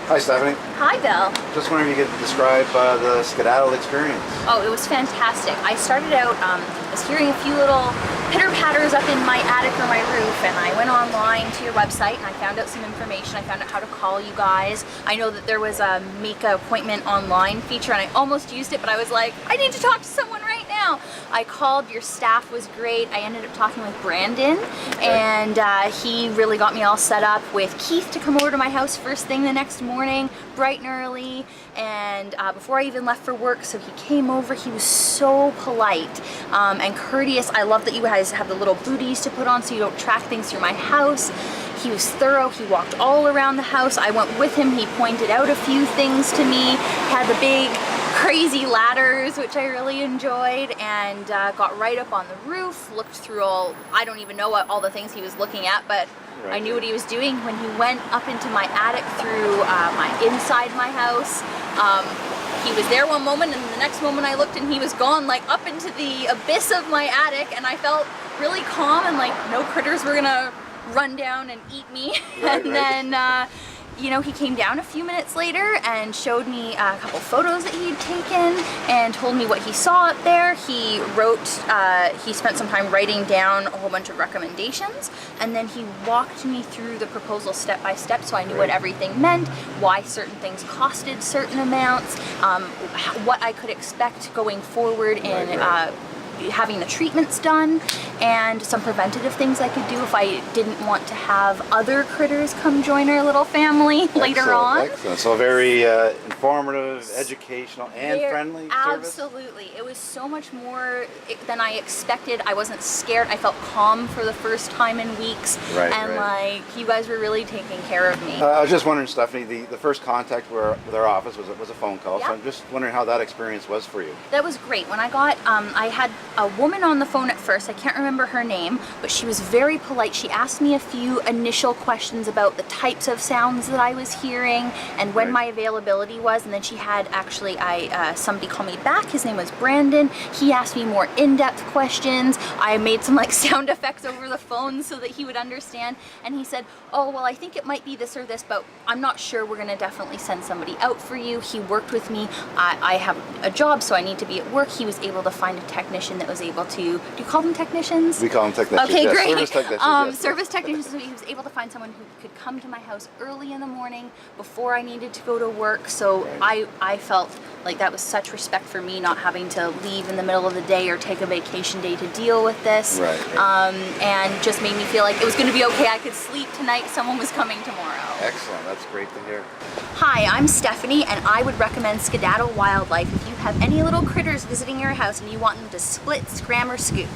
Hi, Stephanie. Hi, Bill. Just wondering if you could describe the Skedaddle experience. Oh, it was fantastic. I started out, was hearing a few little pitter-patters up in my attic or my roof, and I went online to your website and I found out some information. I found out how to call you guys. I know that there was a make an appointment online feature, and I almost used it, but I was like, I need to talk to someone right now. I called, your staff was great. I ended up talking with Brandon, and he really got me all set up with Keith to come over to my house first thing the next morning, bright and early, and before I even left for work. So he came over. He was so polite and courteous. I love that you guys have the little booties to put on so you don't track things through my house. He was thorough. He walked all around the house. I went with him. He pointed out a few things to me. Had the big crazy ladders, which I really enjoyed, and got right up on the roof, looked through I don't even know what all the things he was looking at, but I knew what he was doing. When he went up into my attic through inside my house, he was there one moment, and the next moment I looked and he was gone, like up into the abyss of my attic, and I felt really calm and like no critters were gonna run down and eat me. Then you know, he came down a few minutes later and showed me a couple photos that he'd taken and told me what he saw up there. He wrote, he spent some time writing down a whole bunch of recommendations, and then he walked me through the proposal step by step so I knew what everything meant, why certain things costed certain amounts, what I could expect going forward in having the treatments done, and some preventative things I could do if I didn't want to have other critters come join our little family later on. Excellent. So very informative, educational, and friendly service? Absolutely. It was so much more than I expected. I wasn't scared. I felt calm for the first time in weeks. Like, you guys were really taking care of me. I was just wondering, Stephanie, the first contact with our office was a phone call, so I'm just wondering how that experience was for you. That was great. When I got, I had a woman on the phone at first. I can't remember her name, but she was very polite. She asked me a few initial questions about the types of sounds that I was hearing and when my availability was, and then she had actually somebody call me back. His name was Brandon. He asked me more in-depth questions. I made some like sound effects over the phone so that he would understand, and he said, oh, well, I think it might be this or this, but I'm not sure. We're gonna definitely send somebody out for you. He worked with me. I have a job, so I need to be at work. He was able to find a technician that was able to, do you call them technicians? We call them technicians. Okay, great. Service technicians. Service technicians. So he was able to find someone who could come to my house early in the morning before I needed to go to work. So I felt like that was such respect for me, not having to leave in the middle of the day or take a vacation day to deal with this. And just made me feel like it was going to be okay. I could sleep tonight. Someone was coming tomorrow. Excellent. That's great to hear. Hi, I'm Stephanie, and I would recommend Skedaddle Wildlife if you have any little critters visiting your house and you want them to split, scram, or scoot.